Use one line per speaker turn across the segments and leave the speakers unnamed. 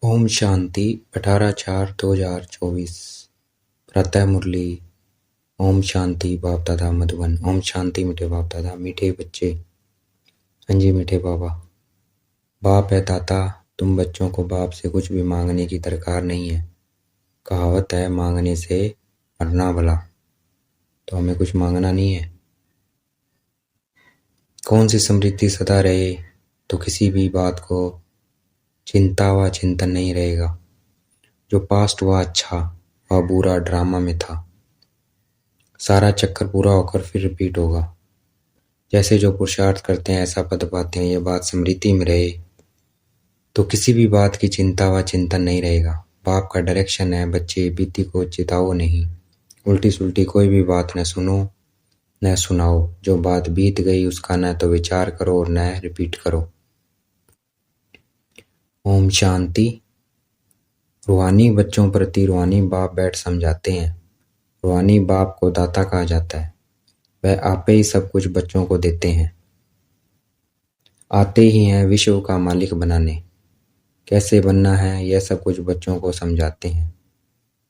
ओम शांति 18/4/2024 प्रातः मुरली। ओम शांति बाप दादा मधुबन। ओम शांति मीठे बाप दादा, मीठे बच्चे। हाँ जी मीठे बाबा। बाप है दाता, तुम बच्चों को बाप से कुछ भी मांगने की दरकार नहीं है। कहावत है मांगने से मरना भला। तो हमें कुछ मांगना नहीं है। कौन सी समृद्धि सदा रहे तो किसी भी बात को चिंता व चिंतन नहीं रहेगा। जो पास्ट हुआ अच्छा वह बुरा ड्रामा में था। सारा चक्कर पूरा होकर फिर रिपीट होगा। जैसे जो पुरुषार्थ करते हैं ऐसा पद पाते हैं। ये बात समृद्धि में रहे तो किसी भी बात की चिंता व चिंतन नहीं रहेगा। बाप का डायरेक्शन है, बच्चे बीती को चिताओ नहीं। उल्टी सुल्टी कोई भी बात न सुनो न सुनाओ। जो बात बीत गई उसका न तो विचार करो और न रिपीट करो। ओम शांति। रूहानी बच्चों प्रति रूहानी बाप बैठ समझाते हैं। रूहानी बाप को दाता कहा जाता है। वह आपे ही सब कुछ बच्चों को देते हैं। आते ही हैं विश्व का मालिक बनाने। कैसे बनना है यह सब कुछ बच्चों को समझाते हैं।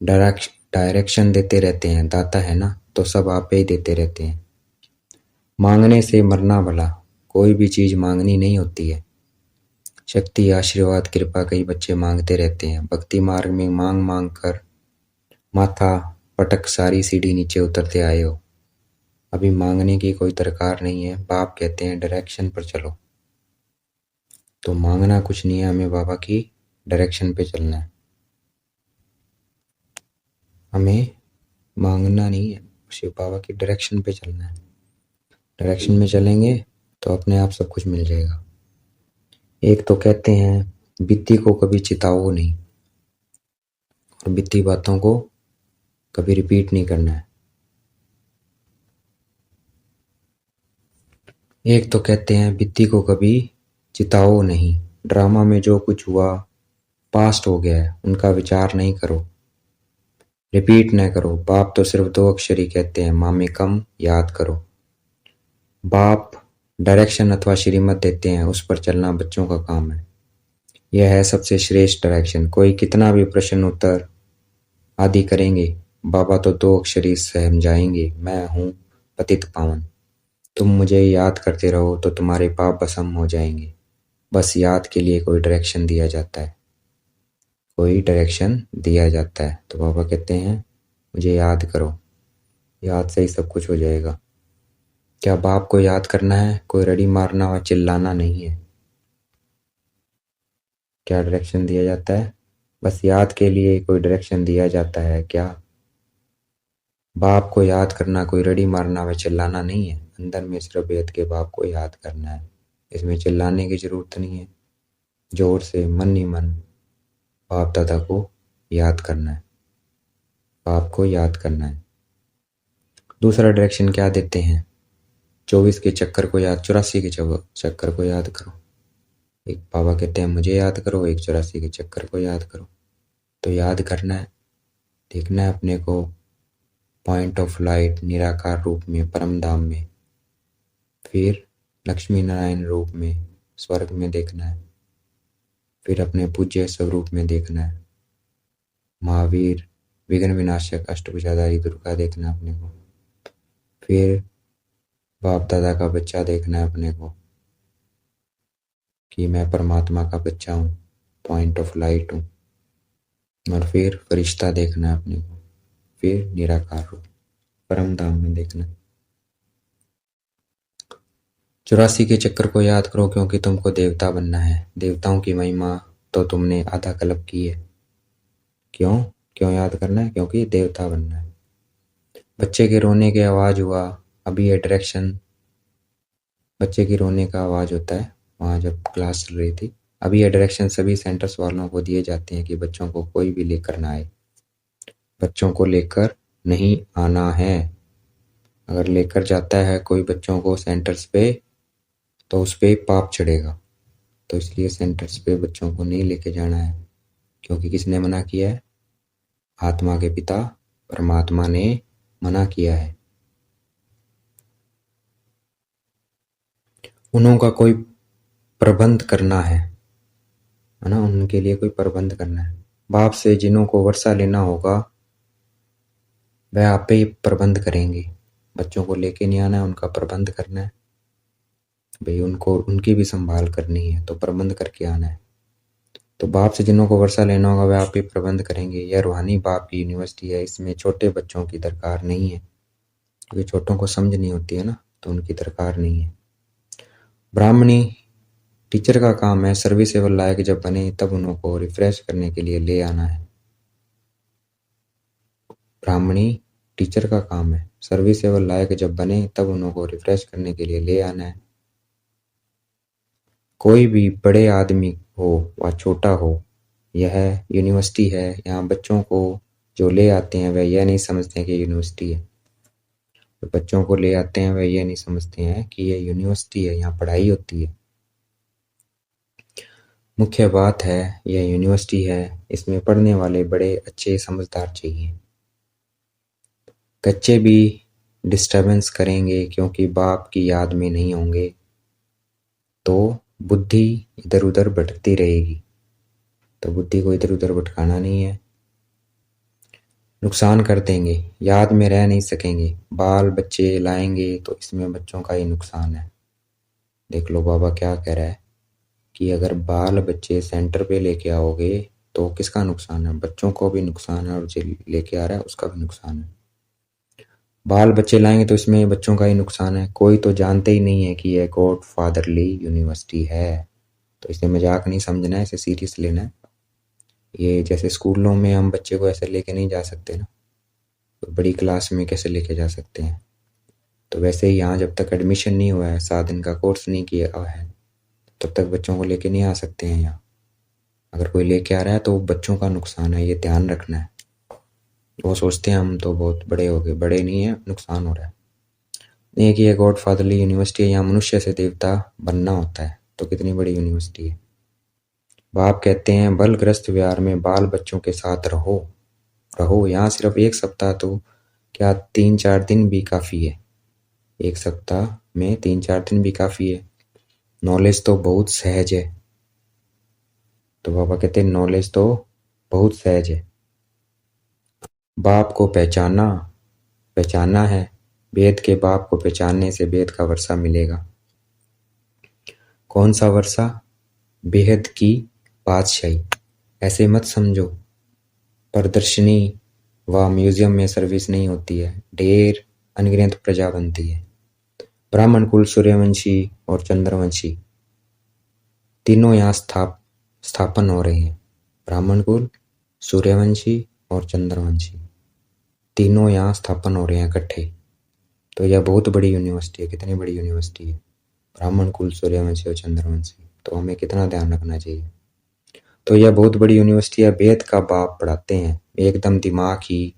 डायरेक्शन देते रहते हैं। दाता है ना तो सब आपे ही देते रहते हैं। मांगने से मरना भला। कोई भी चीज मांगनी नहीं होती है। शक्ति आशीर्वाद कृपा कई बच्चे मांगते रहते हैं। भक्ति मार्ग में मांग मांग कर माथा पटक सारी सीढ़ी नीचे उतरते आए हो। अभी मांगने की कोई दरकार नहीं है। बाप कहते हैं डायरेक्शन पर चलो। तो मांगना कुछ नहीं है, हमें बाबा की डायरेक्शन पे चलना है। हमें मांगना नहीं है, शिव बाबा की डायरेक्शन पे चलना है। डायरेक्शन में चलेंगे तो अपने आप सब कुछ मिल जाएगा। एक तो कहते हैं बीती को कभी चिताओ नहीं और बीती बातों को कभी रिपीट नहीं करना है। एक तो कहते हैं बीती को कभी चिताओ नहीं। ड्रामा में जो कुछ हुआ पास्ट हो गया है, उनका विचार नहीं करो, रिपीट न करो। बाप तो सिर्फ 2 अक्षर ही कहते हैं, माँ में कम याद करो। बाप डायरेक्शन अथवा श्रीमत देते हैं, उस पर चलना बच्चों का काम है। यह है सबसे श्रेष्ठ डायरेक्शन। कोई कितना भी प्रश्न उत्तर आदि करेंगे, बाबा तो 2 अक्षर ही समझाएंगे, मैं हूँ पतित पावन। तुम मुझे याद करते रहो तो तुम्हारे पाप भस्म हो जाएंगे। बस याद के लिए कोई डायरेक्शन दिया जाता है, कोई डायरेक्शन दिया जाता है। तो बाबा कहते हैं मुझे याद करो, याद से ही सब कुछ हो जाएगा। क्या बाप को याद करना है? कोई रड़ी मारना और चिल्लाना नहीं है। क्या डायरेक्शन दिया जाता है? बस याद के लिए कोई डायरेक्शन दिया जाता है क्या? बाप को याद करना कोई रड़ी मारना व चिल्लाना नहीं है। अंदर में सिर्फ वेद के बाप को याद करना है। इसमें चिल्लाने की जरूरत नहीं है। जोर से मन ही मन बाप दादा को याद करना है, बाप को याद करना है। दूसरा डायरेक्शन क्या देते हैं? 24 के चक्कर को याद, 84 के चक्कर को याद करो। एक बाबा कहते हैं मुझे याद करो, एक 84 के चक्कर को याद करो। तो याद करना है, देखना है अपने को पॉइंट ऑफ लाइट निराकार रूप में परम धाम में, फिर लक्ष्मी नारायण रूप में स्वर्ग में देखना है, फिर अपने पूज्य स्वरूप में देखना है। महावीर विघ्न विनाशक अष्टभुजाधारी दुर्गा देखना है अपने को। फिर बाप दादा का बच्चा देखना है अपने को कि मैं परमात्मा का बच्चा हूँ, पॉइंट ऑफ लाइट हूँ। और फिर फरिश्ता देखना है अपने को, फिर निराकार रूप परम धाम में देखना है। 84 के चक्कर को याद करो क्योंकि तुमको देवता बनना है। देवताओं की महिमा तो तुमने आधा कल्प की है। क्यों क्यों याद करना है? क्योंकि देवता बनना है। बच्चे के रोने की आवाज हुआ, अभी ये डायरेक्शन बच्चे की रोने का आवाज होता है वहां जब क्लास चल रही थी। अभी ये डायरेक्शन सभी सेंटर्स वालों को दिए जाते हैं कि बच्चों को कोई भी लेकर ना आए, बच्चों को लेकर नहीं आना है। अगर लेकर जाता है कोई बच्चों को सेंटर्स पे तो उस पे पाप चढ़ेगा। तो इसलिए सेंटर्स पे बच्चों को नहीं लेके जाना है। क्योंकि किसने मना किया है? आत्मा के पिता परमात्मा ने मना किया है। उन्हों का कोई प्रबंध करना है। है ना, उनके लिए कोई प्रबंध करना है। बाप से जिन्हों को वर्षा लेना होगा वह आपे ही प्रबंध करेंगे। बच्चों को लेके नहीं आना है, उनका प्रबंध करना है भाई, उनको उनकी भी संभाल करनी है तो प्रबंध करके आना है। तो बाप से जिन्हों को वर्षा लेना होगा वह आप ही प्रबंध करेंगे। यह रूहानी बाप की यूनिवर्सिटी है, इसमें छोटे बच्चों की दरकार नहीं है, क्योंकि छोटों को समझ नहीं होती है ना, तो उनकी दरकार नहीं है। ब्राह्मणी टीचर का काम है, सर्विसेबल लायक जब बने तब उनको रिफ्रेश करने के लिए ले आना है। ब्राह्मणी टीचर का काम है, सर्विसेबल लायक जब बने तब उनको रिफ्रेश करने के लिए ले आना है। कोई भी बड़े आदमी हो व छोटा हो, यह यूनिवर्सिटी है। यहाँ बच्चों को जो ले आते हैं वह यह नहीं समझते हैं कि यूनिवर्सिटी है। तो बच्चों को ले आते हैं वह यह नहीं समझते हैं कि यह यूनिवर्सिटी है, यहाँ पढ़ाई होती है। मुख्य बात है यह यूनिवर्सिटी है, इसमें पढ़ने वाले बड़े अच्छे समझदार चाहिए। कच्चे भी डिस्टर्बेंस करेंगे क्योंकि बाप की याद में नहीं होंगे तो बुद्धि इधर उधर भटकती रहेगी। तो बुद्धि को इधर उधर भटकाना नहीं है। नुकसान कर देंगे, याद में रह नहीं सकेंगे, बाल बच्चे लाएंगे तो इसमें बच्चों का ही नुकसान है। देख लो बाबा क्या कह रहा है कि अगर बाल बच्चे सेंटर पे लेके आओगे तो किसका नुकसान है? बच्चों को भी नुकसान है और जो लेके आ रहा है उसका भी नुकसान है। बाल बच्चे लाएंगे तो इसमें बच्चों का ही नुकसान है। कोई तो जानते ही नहीं है कि यह गॉड फादरली यूनिवर्सिटी है, तो इसे मजाक नहीं समझना है, इसे सीरियस लेना है। ये जैसे स्कूलों में हम बच्चे को ऐसे लेके नहीं जा सकते ना, तो बड़ी क्लास में कैसे लेके जा सकते हैं, तो वैसे ही यहाँ जब तक एडमिशन नहीं हुआ है, 7 दिन का कोर्स नहीं किया है, तब तक बच्चों को लेके नहीं आ सकते हैं यहाँ। अगर कोई लेके आ रहा है तो बच्चों का नुकसान है, ये ध्यान रखना है। वो सोचते हैं हम तो बहुत बड़े हो गए, बड़े नहीं है, नुकसान हो रहा है। नहीं कि ये गॉड फादरली यूनिवर्सिटी है, यहाँ मनुष्य से देवता बनना होता है, तो कितनी बड़ी यूनिवर्सिटी है। बाप कहते हैं बलग्रस्त विहार में बाल बच्चों के साथ रहो रहो। यहाँ सिर्फ 1 सप्ताह तो क्या 3-4 दिन भी काफ़ी है। 1 सप्ताह में 3-4 दिन भी काफ़ी है। नॉलेज तो बहुत सहज है। तो बाबा कहते हैं नॉलेज तो बहुत सहज है। बाप को पहचाना है, वेद के बाप को पहचानने से वेद का वर्षा मिलेगा। कौन सा वर्षा? बेहद की बादशाही। ऐसे मत समझो प्रदर्शनी व म्यूजियम में सर्विस नहीं होती है, ढेर अनगिनत प्रजा बनती है। ब्राह्मण कुल, सूर्यवंशी और चंद्रवंशी तीनों यहाँ स्थापन हो रहे हैं। ब्राह्मण कुल, सूर्यवंशी और चंद्रवंशी तीनों यहाँ स्थापन हो रहे हैं इकट्ठे। तो यह बहुत बड़ी यूनिवर्सिटी है। कितनी बड़ी यूनिवर्सिटी है? ब्राह्मण कुल, सूर्यवंशी और चंद्रवंशी। तो हमें कितना ध्यान रखना चाहिए। तो यह बहुत बड़ी यूनिवर्सिटी है। वेद का बाप पढ़ाते हैं, एकदम दिमाग ही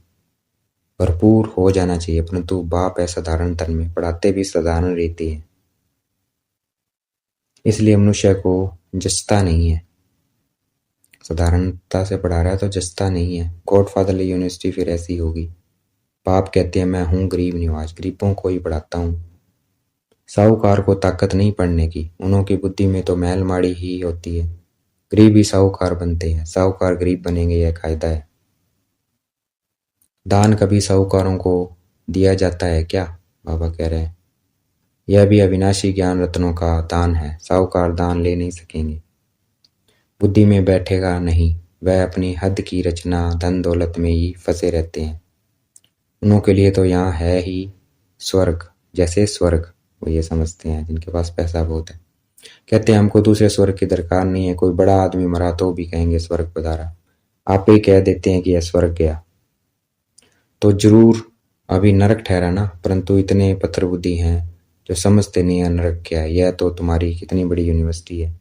भरपूर हो जाना चाहिए, परंतु बाप है साधारण तन में, पढ़ाते भी साधारण रहते हैं, इसलिए मनुष्य को जचता नहीं है। साधारणता से पढ़ा रहा है तो जचता नहीं है। गॉड फादरली यूनिवर्सिटी फिर ऐसी होगी। बाप कहते हैं मैं हूँ गरीब निवाज, गरीबों को ही पढ़ाता हूँ। साहूकार को ताकत नहीं पढ़ने की, उनकी बुद्धि में तो महल माड़ी ही होती है। गरीब ही साहूकार बनते हैं, साहूकार गरीब बनेंगे, यह कायदा है। दान कभी साहूकारों को दिया जाता है क्या? बाबा कह रहे हैं यह भी अविनाशी ज्ञान रत्नों का दान है, साहूकार दान ले नहीं सकेंगे। बुद्धि में बैठेगा नहीं, वह अपनी हद की रचना धन दौलत में ही फंसे रहते हैं। उनके लिए तो यहाँ है ही स्वर्ग, जैसे स्वर्ग वो ये समझते हैं जिनके पास पैसा बहुत है। कहते हैं हमको दूसरे स्वर्ग की दरकार नहीं है। कोई बड़ा आदमी मरा तो भी कहेंगे स्वर्ग पधारा, आप ही कह देते हैं कि यह स्वर्ग गया, तो जरूर अभी नरक ठहरा ना। परंतु इतने पत्थर बुद्धि हैं जो समझते नहीं है नरक क्या है। यह तो तुम्हारी कितनी बड़ी यूनिवर्सिटी है।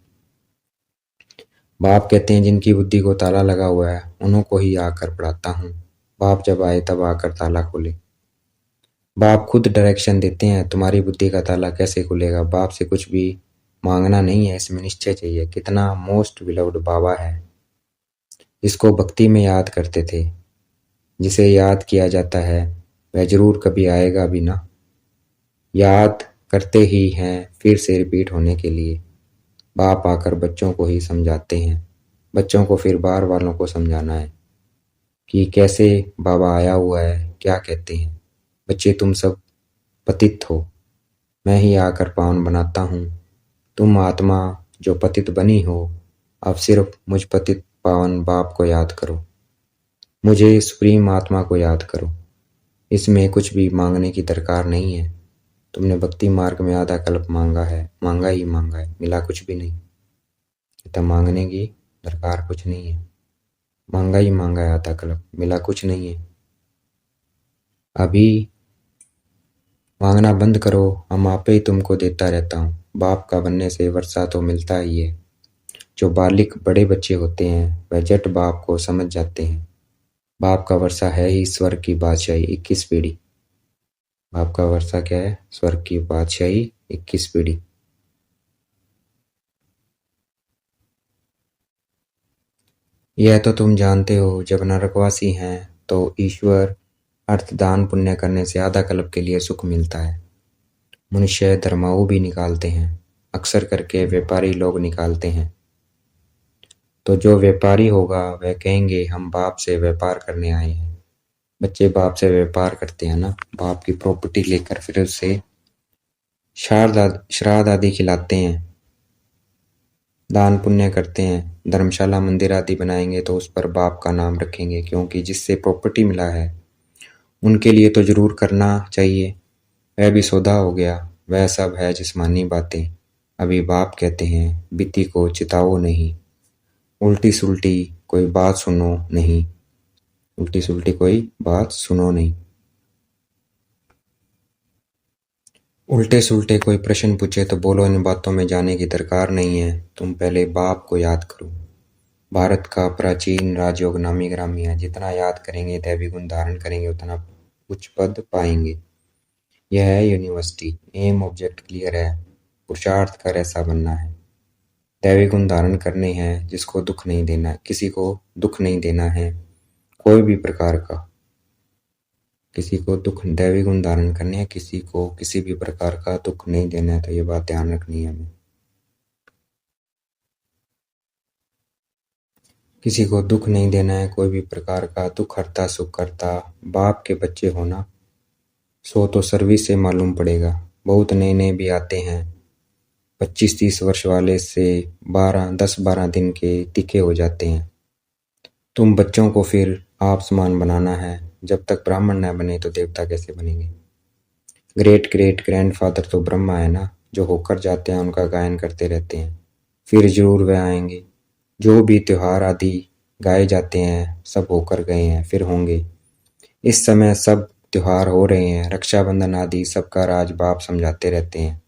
बाप कहते हैं जिनकी बुद्धि को ताला लगा हुआ है उन्हों को ही आकर पढ़ाता हूँ। बाप जब आए तब आकर ताला खोले। बाप खुद डायरेक्शन देते हैं, तुम्हारी बुद्धि का ताला कैसे खुलेगा। बाप से कुछ भी मांगना नहीं है, इसमें निश्चय चाहिए। कितना मोस्ट विलव्ड बाबा है, जिसको भक्ति में याद करते थे। जिसे याद किया जाता है वह जरूर कभी आएगा भी ना। याद करते ही हैं फिर से रिपीट होने के लिए। बाप आकर बच्चों को ही समझाते हैं। बच्चों को फिर बाहर वालों को समझाना है कि कैसे बाबा आया हुआ है, क्या कहते हैं। बच्चे तुम सब पतित हो, मैं ही आकर पावन बनाता हूँ। तुम आत्मा जो पतित बनी हो, अब सिर्फ मुझ पतित पावन बाप को याद करो, मुझे सुप्रीम आत्मा को याद करो। इसमें कुछ भी मांगने की दरकार नहीं है। तुमने भक्ति मार्ग में आधा कल्प मांगा है, मांगा ही मांगा है, मिला कुछ भी नहीं। इतना मांगने की दरकार कुछ नहीं है, मांगा ही मांगा है आधा कल्प, मिला कुछ नहीं है। अभी मांगना बंद करो, हम आपे ही तुमको देता रहता हूँ। बाप का बनने से वर्षा तो मिलता ही है। जो बालिक बड़े बच्चे होते हैं वह झट बाप को समझ जाते हैं। बाप का वर्षा है ही स्वर्ग की बादशाही 21 पीढ़ी। बाप का वर्षा क्या है? स्वर्ग की बादशाही 21 पीढ़ी। यह तो तुम जानते हो, जब नरकवासी हैं तो ईश्वर अर्थ दान पुण्य करने से आधा कल्प के लिए सुख मिलता है। मनुष्य धर्माऊ भी निकालते हैं, अक्सर करके व्यापारी लोग निकालते हैं। तो जो व्यापारी होगा वह कहेंगे हम बाप से व्यापार करने आए हैं। बच्चे बाप से व्यापार करते हैं ना, बाप की प्रॉपर्टी लेकर फिर उससे श्राद्ध आदि खिलाते हैं, दान पुण्य करते हैं, धर्मशाला मंदिर आदि बनाएंगे तो उस पर बाप का नाम रखेंगे, क्योंकि जिससे प्रॉपर्टी मिला है उनके लिए तो जरूर करना चाहिए। वह भी सौदा हो गया। वह सब है जिस्मानी बातें। अभी बाप कहते हैं बीती को चिताओ नहीं, उल्टी सुल्टी कोई बात सुनो नहीं, उल्टी सुल्टी कोई बात सुनो नहीं। उल्टे सुल्टे कोई प्रश्न पूछे तो बोलो इन बातों में जाने की दरकार नहीं है, तुम पहले बाप को याद करो। भारत का प्राचीन राजयोग नामी ग्रामी है, जितना याद करेंगे दैवी गुण धारण करेंगे उतना उच्च पद पाएंगे। यह है यूनिवर्सिटी। एम ऑब्जेक्ट क्लियर है, पुरुषार्थ कर ऐसा बनना है। दैवी गुण धारण करने हैं, जिसको दुख नहीं देना, किसी को दुख नहीं देना है कोई भी प्रकार का। किसी को दुख, दैवी गुण धारण करने हैं, किसी को किसी भी प्रकार का दुख नहीं देना है। तो ये बात ध्यान रखनी है हमें। किसी को दुख नहीं देना है कोई भी प्रकार का। दुख हरता सुख करता बाप के बच्चे होना सो तो सर्विस से मालूम पड़ेगा। बहुत नए नए भी आते हैं, 25-30 वर्ष वाले से 10-12 दिन के तीखे हो जाते हैं। तुम बच्चों को फिर आप समान बनाना है। जब तक ब्राह्मण न बने तो देवता कैसे बनेंगे? ग्रेट ग्रेट ग्रैंडफादर तो ब्रह्मा है ना, जो होकर जाते हैं उनका गायन करते रहते हैं। फिर जरूर वह आएंगे। जो भी त्योहार आदि गाए जाते हैं सब होकर गए हैं, फिर होंगे। इस समय सब त्योहार हो रहे हैं, रक्षाबंधन आदि सबका राज बाप समझाते रहते हैं।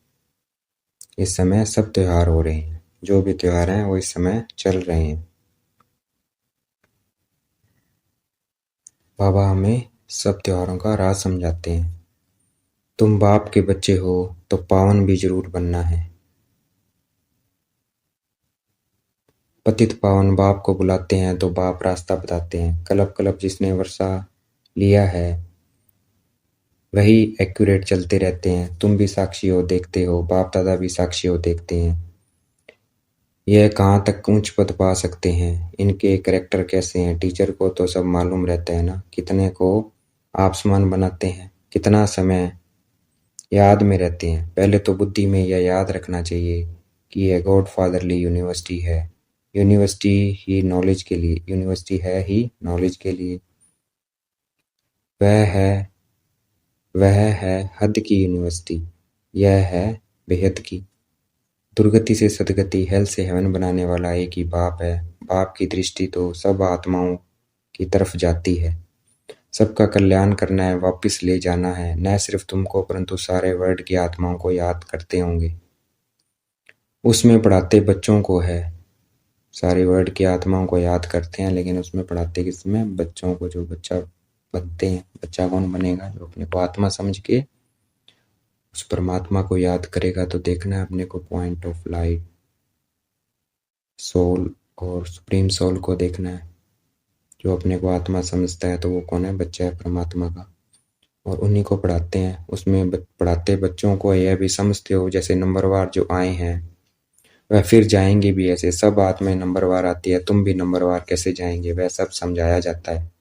इस समय सब त्योहार हो रहे हैं, जो भी त्योहार हैं वो इस समय चल रहे हैं। बाबा हमें सब त्योहारों का राज समझाते हैं। तुम बाप के बच्चे हो तो पावन भी जरूर बनना है। पतित पावन बाप को बुलाते हैं तो बाप रास्ता बताते हैं। कलप कलप जिसने वर्षा लिया है वही एक्यूरेट चलते रहते हैं। तुम भी साक्षी हो, देखते हो, बाप दादा भी साक्षी हो, देखते हैं। यह कहाँ तक ऊंच पद पा सकते हैं, इनके कैरेक्टर कैसे हैं। टीचर को तो सब मालूम रहता है ना, कितने को आप समान बनाते हैं, कितना समय याद में रहते हैं। पहले तो बुद्धि में यह याद रखना चाहिए कि यह गॉड फादरली यूनिवर्सिटी है। यूनिवर्सिटी ही नॉलेज के लिए, यूनिवर्सिटी है ही नॉलेज के लिए। वह है हद की यूनिवर्सिटी, यह है बेहद की। दुर्गति से सदगति, हेल से हेवन बनाने वाला एक ही बाप है। बाप की दृष्टि तो सब आत्माओं की तरफ जाती है। सबका कल्याण करना है, वापस ले जाना है। न सिर्फ तुमको परंतु सारे वर्ल्ड की आत्माओं को याद करते होंगे। उसमें पढ़ाते बच्चों को है। सारे वर्ल्ड की आत्माओं को याद करते हैं, लेकिन उसमें पढ़ाते किसमें? बच्चों को। जो बच्चा बनते हैं, बच्चा कौन बनेगा? जो अपने को आत्मा समझ के उस परमात्मा को याद करेगा। तो देखना है अपने को पॉइंट ऑफ लाइट, सोल और सुप्रीम सोल को देखना है। जो अपने को आत्मा समझता है तो वो कौन है? बच्चा है परमात्मा का। और उन्हीं को पढ़ाते हैं। उसमें पढ़ाते बच्चों को यह भी समझते हो, जैसे नंबरवार जो आए हैं वह फिर जाएंगे भी ऐसे। सब आत्माएं नंबरवार आती है, तुम भी नंबरवार कैसे जाएंगे, वह सब समझाया जाता है।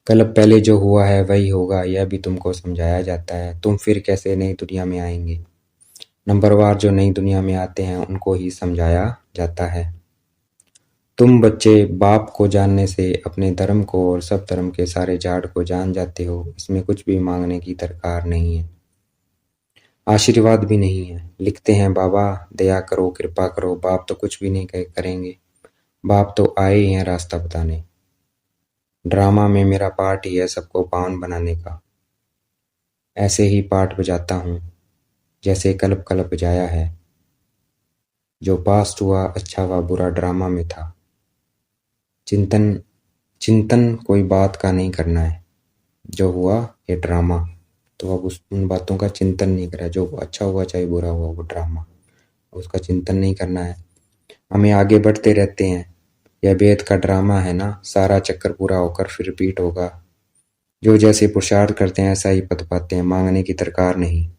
कल पहले जो हुआ है वही होगा, यह भी तुमको समझाया जाता है। तुम फिर कैसे नई दुनिया में आएंगे। नंबरवार जो नई दुनिया में आते हैं उनको ही समझाया जाता है। तुम बच्चे बाप को जानने से अपने धर्म को और सब धर्म के सारे झाड़ को जान जाते हो। इसमें कुछ भी मांगने की दरकार नहीं है, आशीर्वाद भी नहीं है। लिखते हैं बाबा दया करो, कृपा करो। बाप तो कुछ भी नहीं करेंगे, बाप तो आए ही हैं रास्ता बताने। ड्रामा में मेरा पार्ट ही है सबको पावन बनाने का। ऐसे ही पार्ट बजाता हूँ जैसे कल्प कल्प बजाया है। जो पास्ट हुआ अच्छा व बुरा ड्रामा में था। चिंतन चिंतन कोई बात का नहीं करना है। जो हुआ ये ड्रामा, तो अब उन बातों का चिंतन नहीं करा। जो अच्छा हुआ चाहे बुरा हुआ वो ड्रामा, उसका चिंतन नहीं करना है। हमें आगे बढ़ते रहते हैं। यह वेद का ड्रामा है ना, सारा चक्कर पूरा होकर फिर रिपीट होगा। जो जैसे पुरुषार्थ करते हैं ऐसा ही पद पाते हैं, मांगने की दरकार नहीं।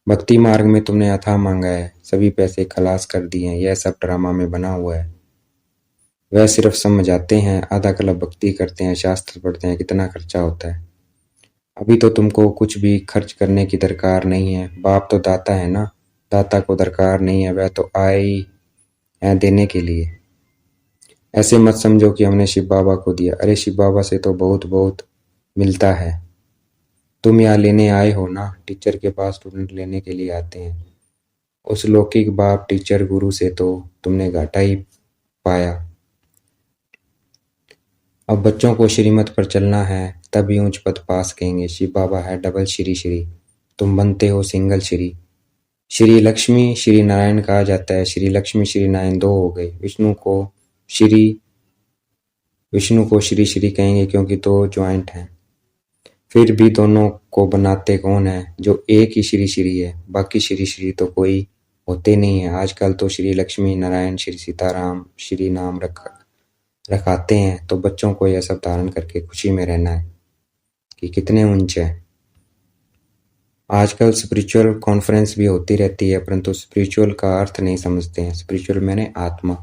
भक्ति मार्ग में तुमने अथाह मांगा है, सभी पैसे खलास कर दिए हैं। यह सब ड्रामा में बना हुआ है। वह सिर्फ समझाते हैं, आधा कल्प भक्ति करते हैं, शास्त्र पढ़ते हैं, कितना खर्चा होता है। अभी तो तुमको कुछ भी खर्च करने की दरकार नहीं है। बाप तो दाता है ना, दाता को दरकार नहीं है, वह तो आए ही है देने के लिए। ऐसे मत समझो कि हमने शिव बाबा को दिया। अरे शिव बाबा से तो बहुत बहुत मिलता है। तुम यहाँ लेने आए हो ना, टीचर के पास स्टूडेंट लेने के लिए आते हैं। उस लौकिक बाप टीचर गुरु से तो तुमने घाटा ही पाया। अब बच्चों को श्रीमत पर चलना है, तभी ऊंच पद पा सकेंगे। शिव बाबा है डबल श्री श्री, तुम बनते हो सिंगल श्री। श्री लक्ष्मी श्री नारायण कहा जाता है। श्री लक्ष्मी श्री नारायण दो हो गए। विष्णु को श्री श्री कहेंगे क्योंकि दो ज्वाइंट हैं। फिर भी दोनों को बनाते कौन है, जो एक ही श्री श्री है। बाकी श्री श्री तो कोई होते नहीं है। आजकल तो श्री लक्ष्मी नारायण श्री सीताराम श्री नाम रखाते हैं। तो बच्चों को यह सब धारण करके खुशी में रहना है कि कितने ऊंचे हैं। आजकल स्पिरिचुअल कॉन्फ्रेंस भी होती रहती है, परंतु स्पिरिचुअल का अर्थ नहीं समझते हैं। स्पिरिचुअल मैंने आत्मा,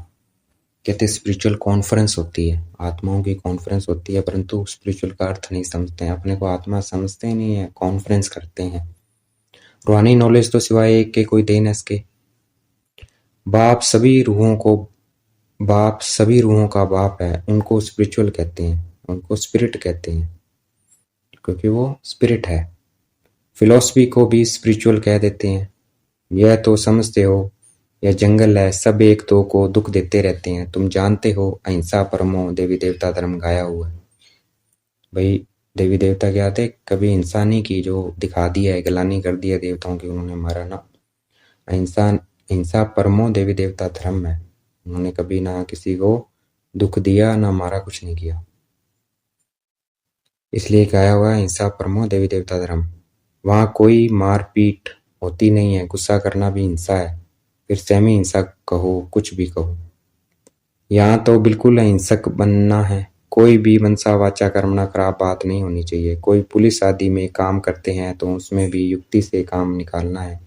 कहते स्पिरिचुअल कॉन्फ्रेंस होती है, आत्माओं की कॉन्फ्रेंस होती है, परंतु स्पिरिचुअल का अर्थ नहीं समझते हैं। अपने को आत्मा समझते ही नहीं है, कॉन्फ्रेंस करते हैं। रूहानी नॉलेज तो सिवाय एक के कोई दे न सके। बाप सभी रूहों का बाप है। उनको स्पिरिचुअल कहते हैं, उनको स्पिरिट कहते हैं, क्योंकि वो स्पिरिट है। फिलॉसफी को भी स्पिरिचुअल कह देते हैं। यह तो समझते हो यह जंगल है, सब एक दो को दुख देते रहते हैं। तुम जानते हो अहिंसा परमो देवी देवता धर्म गाया हुआ है। भाई देवी देवता क्या थे, कभी हिंसा नहीं की, जो दिखा दिया है, गलानी कर दिया देवताओं की, उन्होंने मारा ना। अहिंसा परमो देवी देवता धर्म है। उन्होंने कभी ना किसी को दुख दिया ना मारा, कुछ नहीं किया। इसलिए गाया हुआ हिंसा परमो देवी देवता धर्म। वहां कोई मारपीट होती नहीं है। गुस्सा करना भी हिंसा है, फिर सहमी हिंसा कहो, कुछ भी कहो। यहाँ तो बिल्कुल अहिंसक बनना है। कोई भी मनसा वाचा कर्मणा खराब बात नहीं होनी चाहिए। कोई पुलिस आदि में काम करते हैं तो उसमें भी युक्ति से काम निकालना है,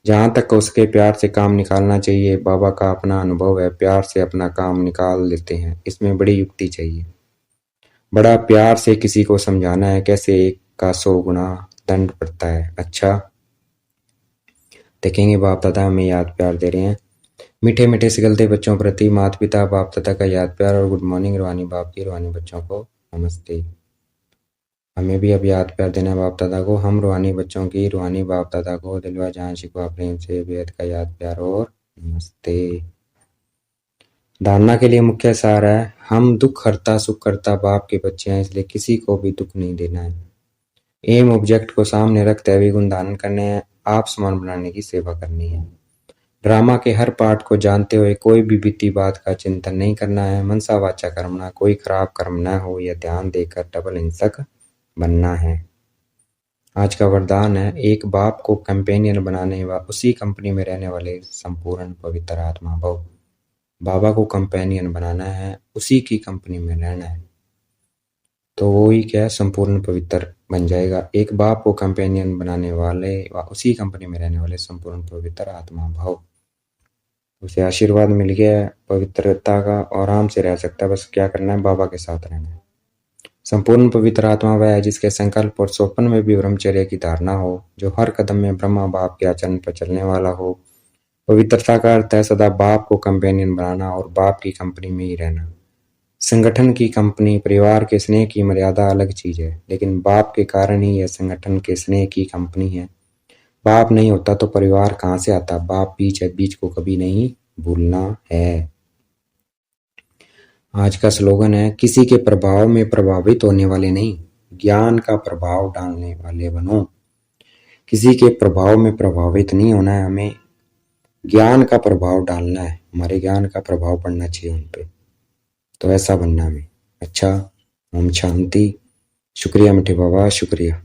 जहाँ तक उसके प्यार से काम निकालना चाहिए। बाबा का अपना अनुभव है, प्यार से अपना काम निकाल लेते हैं। इसमें बड़ी युक्ति चाहिए, बड़ा प्यार से किसी को समझाना है कैसे एक का 100 गुना दंड पड़ता है। अच्छा देखेंगे बाप दादा हमें याद प्यार दे रहे हैं। मीठे मीठे सिगलते बच्चों प्रति माता पिता बाप दादा का याद प्यार और गुड मॉर्निंग। रूहानी बाप की रूहानी बच्चों को नमस्ते। हमें भी अब याद प्यार देना बाप दादा को। हम रूहानी बच्चों की रूहानी बाप दादा को दिलवा जान शिकवा प्रेम से बेहद का याद प्यार और नमस्ते। धारणा के लिए मुख्य सार है, हम दुख हरता सुख करता बाप के बच्चे हैं, इसलिए किसी को भी दुख नहीं देना है। एम ऑब्जेक्ट को सामने रख दैवी गुण धारण करने हैं, आप समान बनाने की सेवा करनी है। ड्रामा के हर पार्ट को जानते हुए कोई भी बीती बात का चिंतन नहीं करना है। मनसा वाचा कर्मणा, कोई खराब कर्म न हो, यह ध्यान देकर डबल हिंसक बनना है। आज का वरदान है, एक बाप को कंपेनियन बनाने व उसी कंपनी में रहने वाले संपूर्ण पवित्र आत्मा भव। बाबा को कंपेनियन बनाना है, उसी की कंपनी में रहना है, तो वो ही क्या है, संपूर्ण पवित्र बन जाएगा। एक बाप को कंपेनियन बनाने वाले व उसी कंपनी में रहने वाले संपूर्ण पवित्र आत्मा भाव। उसे आशीर्वाद मिल गया है पवित्रता का, आराम से रह सकता है, बस क्या करना है, बाबा के साथ रहना है। संपूर्ण पवित्र आत्मा वह है जिसके संकल्प और स्वप्न में भी ब्रह्मचर्य की धारणा हो, जो हर कदम में ब्रह्मा बाप के आचरण पर चलने वाला हो। पवित्रता का अर्थ है सदा बाप को कंपेनियन बनाना और बाप की कंपनी में ही रहना। संगठन की कंपनी, परिवार के स्नेह की मर्यादा अलग चीज है, लेकिन बाप के कारण ही यह संगठन के स्नेह की कंपनी है। बाप नहीं होता तो परिवार कहाँ से आता। बाप बीच है, बीच को कभी नहीं भूलना है। आज का स्लोगन है, किसी के प्रभाव में प्रभावित होने वाले नहीं, ज्ञान का प्रभाव डालने वाले बनो। किसी के प्रभाव में प्रभावित नहीं होना है, हमें ज्ञान का प्रभाव डालना है, हमारे ज्ञान का प्रभाव पड़ना चाहिए उन पे, तो ऐसा बनना हमें। अच्छा, ओम शांति। शुक्रिया मिठे बाबा, शुक्रिया।